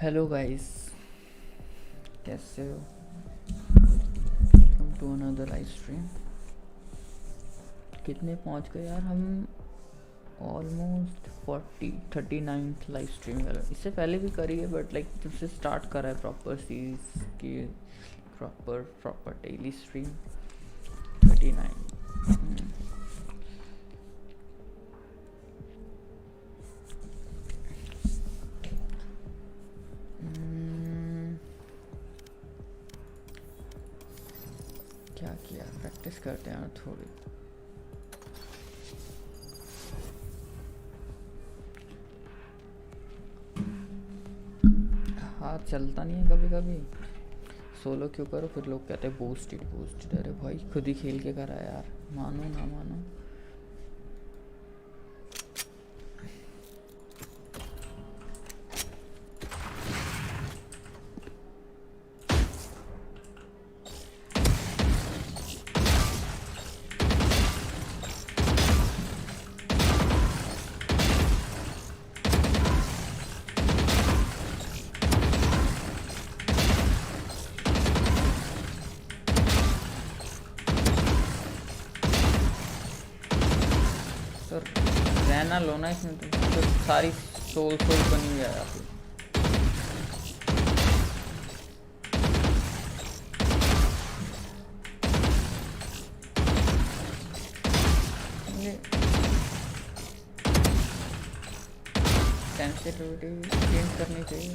Hello guys, कैसे हो? Welcome to another live stream. कितने पहुंच गए यार हम? Almost 39th live stream. इससे पहले भी करी है बट लाइक जब से स्टार्ट करा है प्रॉपर सीरीज की, प्रॉपर डेली स्ट्रीम 39। क्या किया, प्रैक्टिस करते हैं थोड़ी। हाथ चलता नहीं है कभी कभी। सोलो क्यों करो, फिर लोग कहते हैं बूस्टेड। अरे भाई खुद ही खेल के करा यार, मानो ना मानो। रहना लो ना इसमें, तो सारी सोल बनी है यहाँ पे। सेंसिटिविटी चेंज करनी चाहिए,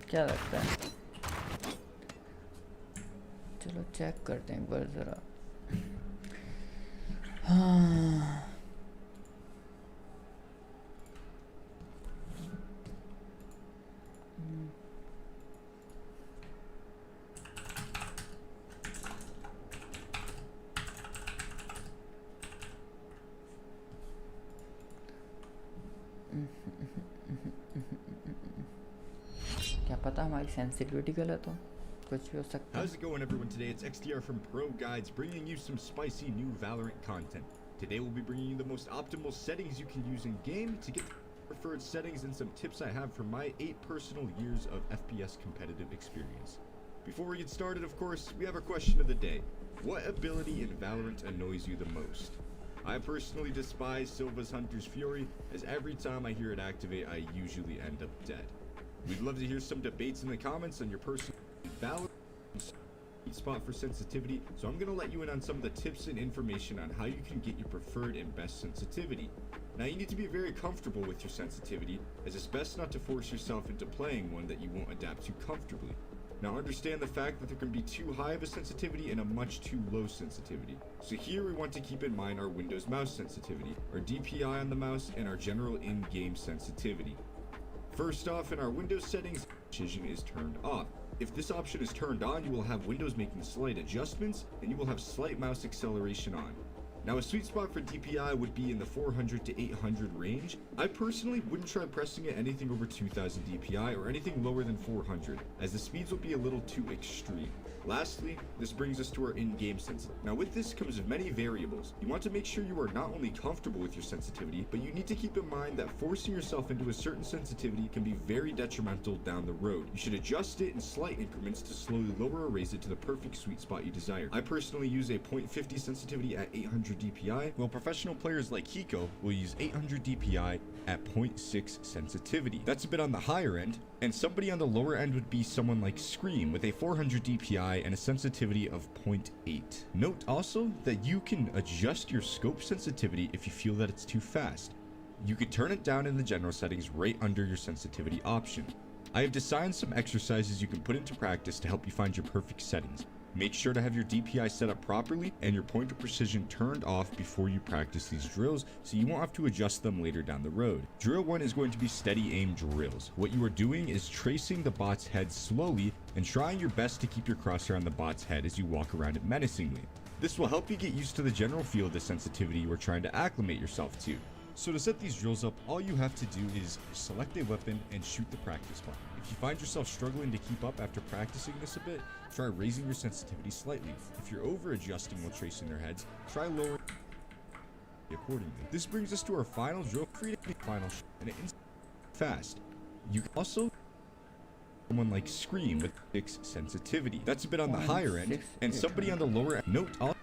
क्या लगता है? चलो चेक करते हैं एक बार ज़रा। हाँ क्या पता हमारी सेंसिटिविटी गलत हो, कुछ भी हो सकता है। How's it going, everyone? Today it's XDR from Pro Guides, bringing you some spicy new Valorant content. Today we'll be bringing you the most optimal settings you can use in game to get preferred settings and some tips I have from my 8 personal years of FPS competitive experience. Before we get started, of course, we have our question of the day. What ability in Valorant annoys you the most? I personally despise Silva's Hunter's Fury, as every time I hear it activate, I usually end up dead. We'd love to hear some debates in the comments on your personal Valorant sweet spot for sensitivity, so I'm going to let you in on some of the tips and information on how you can get your preferred and best sensitivity. Now, you need to be very comfortable with your sensitivity, as it's best not to force yourself into playing one that you won't adapt to comfortably. Now, understand the fact that there can be too high of a sensitivity and a much too low sensitivity. So here we want to keep in mind our Windows mouse sensitivity, our DPI on the mouse, and our general in-game sensitivity. First off, in our Windows settings, precision is turned off. If this option is turned on, you will have Windows making slight adjustments, and you will have slight mouse acceleration on. Now, a sweet spot for DPI would be in the 400 to 800 range. I personally wouldn't try pressing it anything over 2000 DPI or anything lower than 400, as the speeds will be a little too extreme. Lastly, this brings us to our in-game sensitivity. Now, with this comes many variables. You want to make sure you are not only comfortable with your sensitivity, but you need to keep in mind that forcing yourself into a certain sensitivity can be very detrimental down the road. You should adjust it in slight increments to slowly lower or raise it to the perfect sweet spot you desire. I personally use a 0.50 sensitivity at 800 DPI, while professional players like Hiko will use 800 DPI at 0.6 sensitivity. That's a bit on the higher end, and somebody on the lower end would be someone like Scream with a 400 DPI and a sensitivity of 0.8. Note also that you can adjust your scope sensitivity if you feel that it's too fast. You could turn it down in the general settings right under your sensitivity option. I have designed some exercises you can put into practice to help you find your perfect settings. Make sure to have your DPI set up properly and your point of precision turned off before you practice these drills, so you won't have to adjust them later down the road. Drill 1 is going to be steady aim drills. What you are doing is tracing the bot's head slowly and trying your best to keep your crosshair on the bot's head as you walk around it menacingly. This will help you get used to the general feel of the sensitivity you are trying to acclimate yourself to. So to set these drills up, all you have to do is select a weapon and shoot the practice button. If you find yourself struggling to keep up after practicing this a bit, try raising your sensitivity slightly. If you're over adjusting while tracing their heads, try lowering accordingly. This brings us to our final drill, final shot, and it fast. You can also someone like Scream with 6 sensitivity. That's a bit on the higher end, and somebody on the lower end. Note all.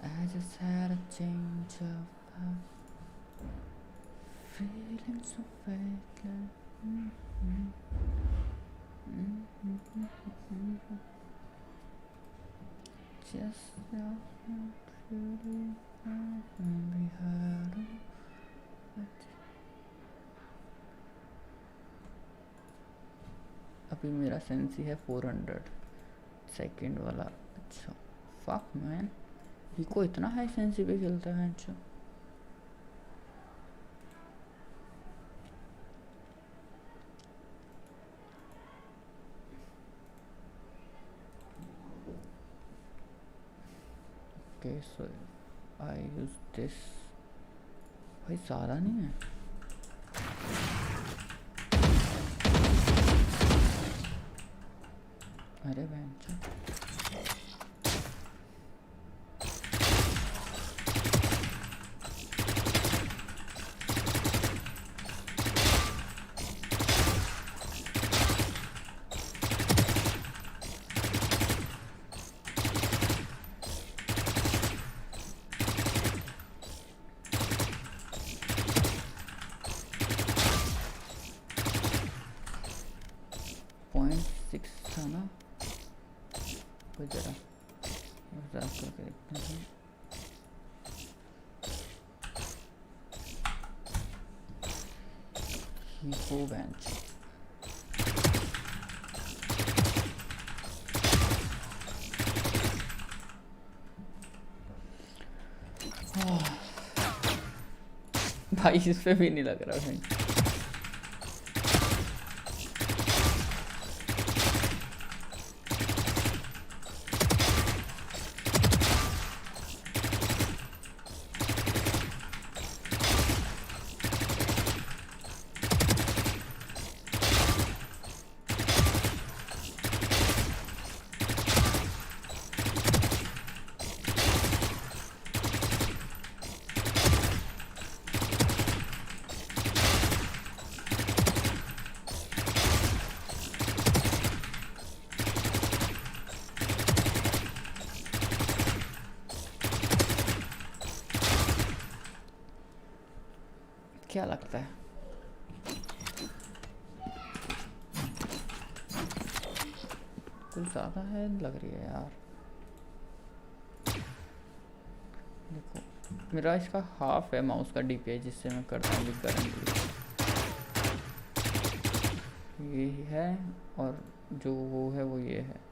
I just had a change of heart, feeling so faithless. Just not truly be heard. अभी मेरा sensi है 400 second वाला. अच्छा fuck man, eco इतना high sensi पे खेलता है. अच्छा okay, so I use this. भाई ज़्यादा नहीं है. अरे बेंच full bench. भाई इस पे भी नहीं लग रहा है. क्या लगता है? कुछ ज़्यादा है लग रही है यार. देखो मेरा इसका हाफ है माउस का DPI जिससे मैं करता हूँ करंटली. ये है और जो वो है वो ये है.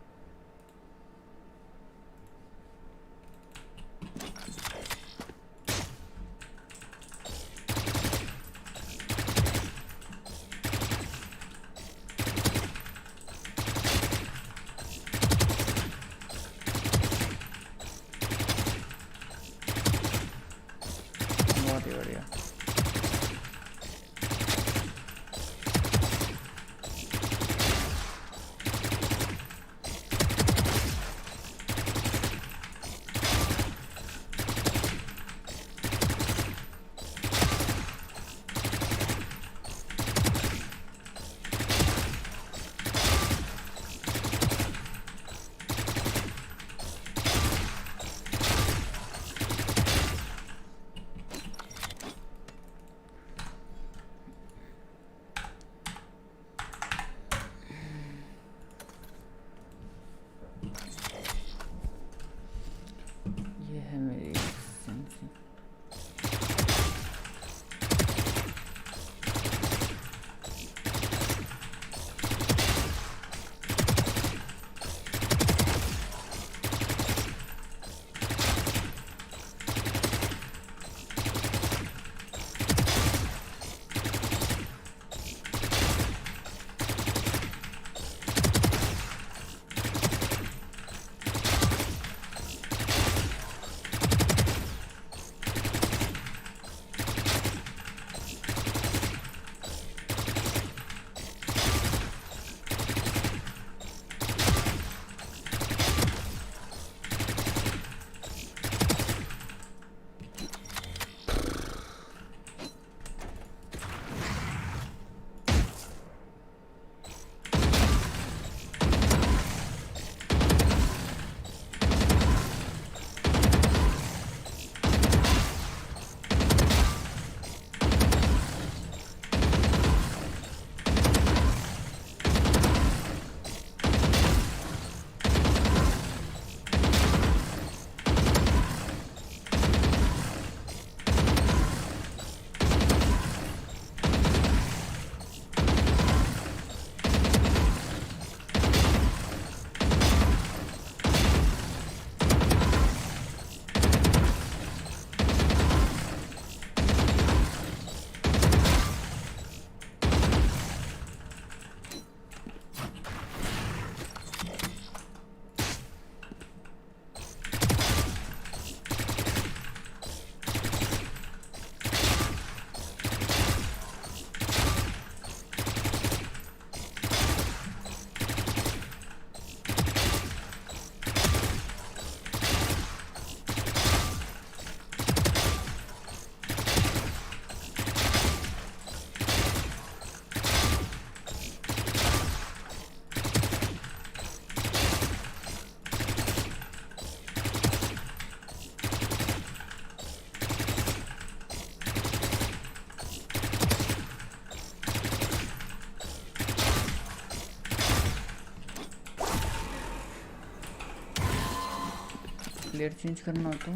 लेयर चेंज करना हो तो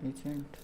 एजेंट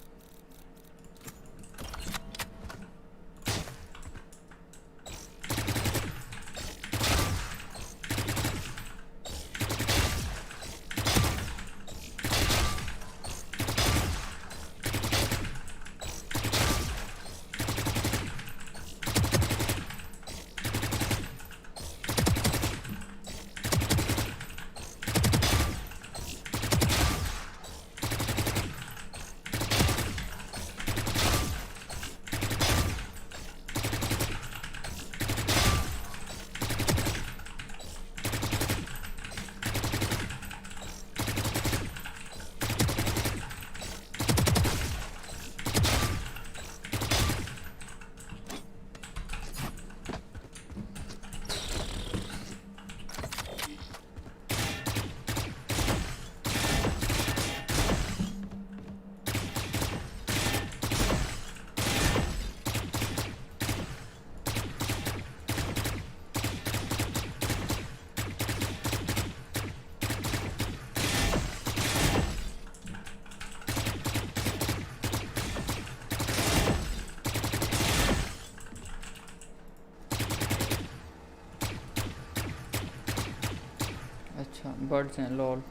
अच्छा बर्ड्स हैं lol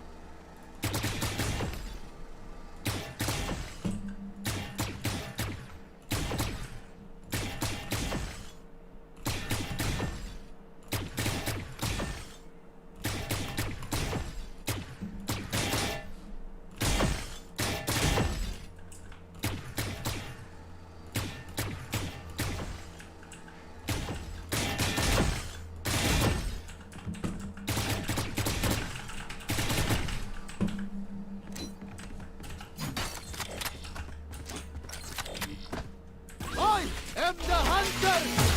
am the hunter!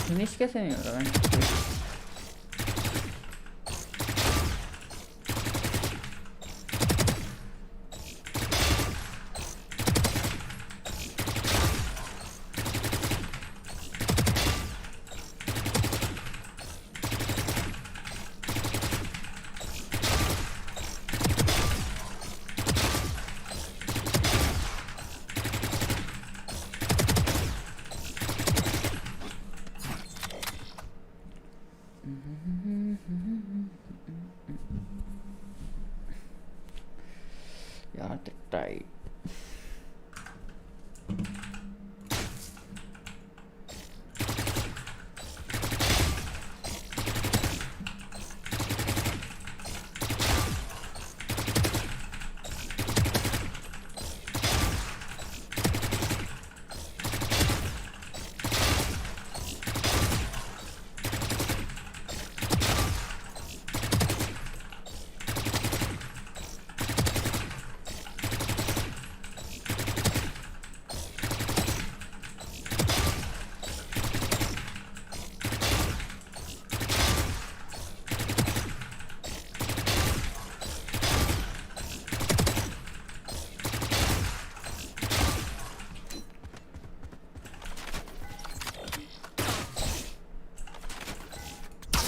Finish कैसे नहीं हो रहा है यार tight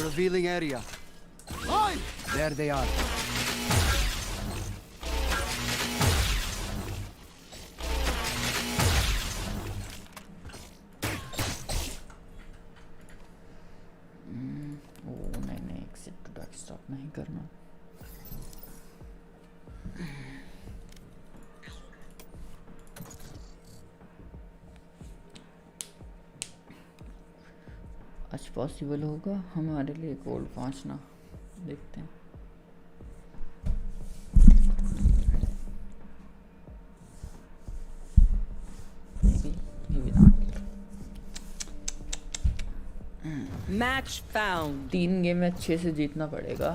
Revealing area. Fifine! There they are. ओ नहीं नहीं, एक्सिट टू डेस्कटॉप नहीं करना. आज पॉसिबल होगा हमारे लिए गोल्ड 5 ना, देखते हैं. maybe not. Match found. 3 game में अच्छे से जीतना पड़ेगा,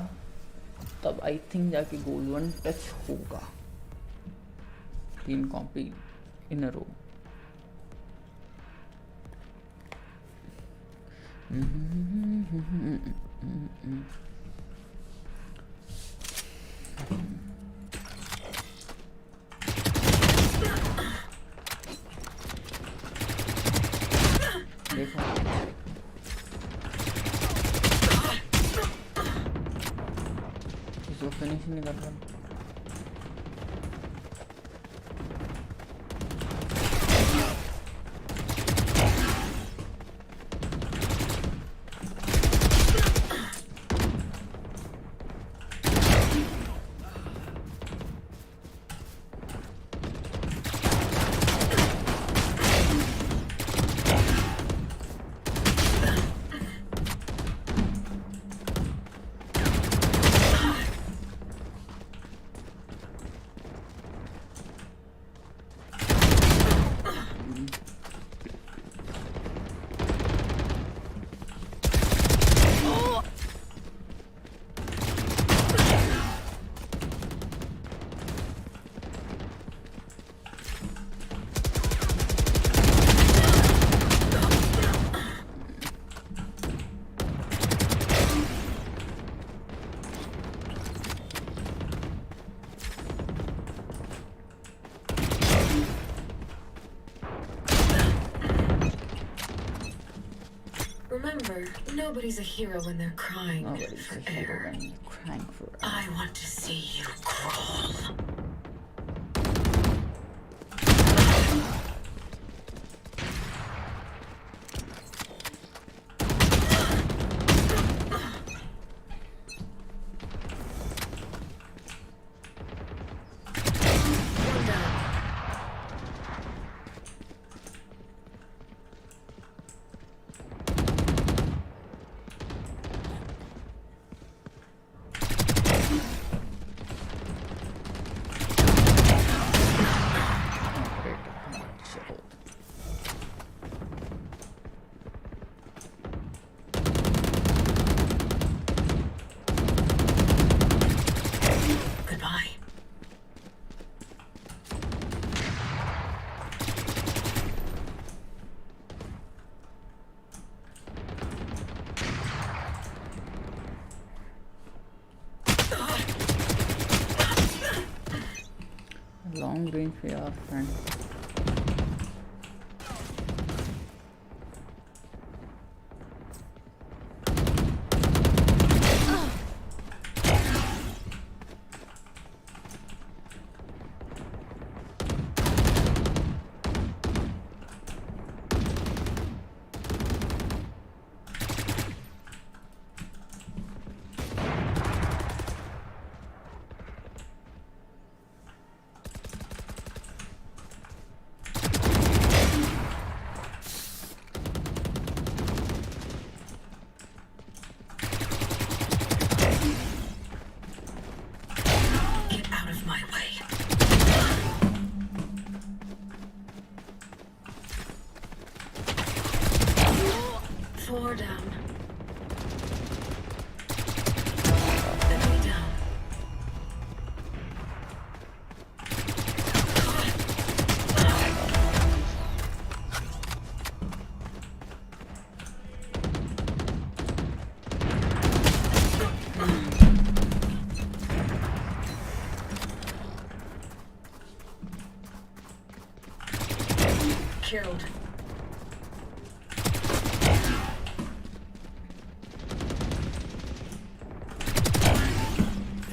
तब आई थिंक जाके गोल्ड 1 टच होगा. 3 कॉपी इन अ रो. देखो इसको फिनिश नहीं कर रहा. Remember, nobody's a hero when they're crying Nobody's for a hero air. when you're crying for air. I want to see you crawl. Goodbye. Long range पे यार friend.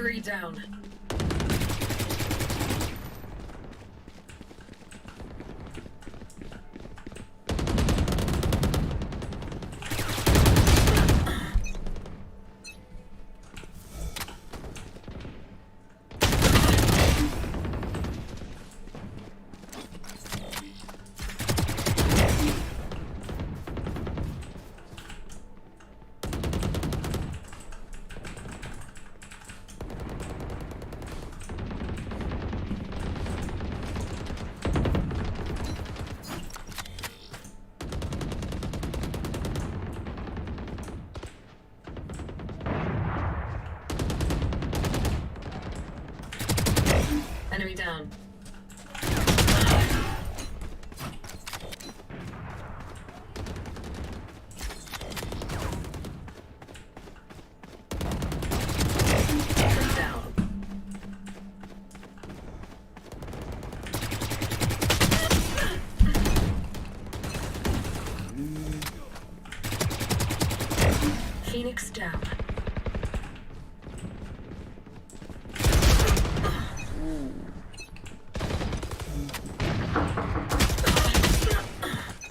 3 down. Enemy down.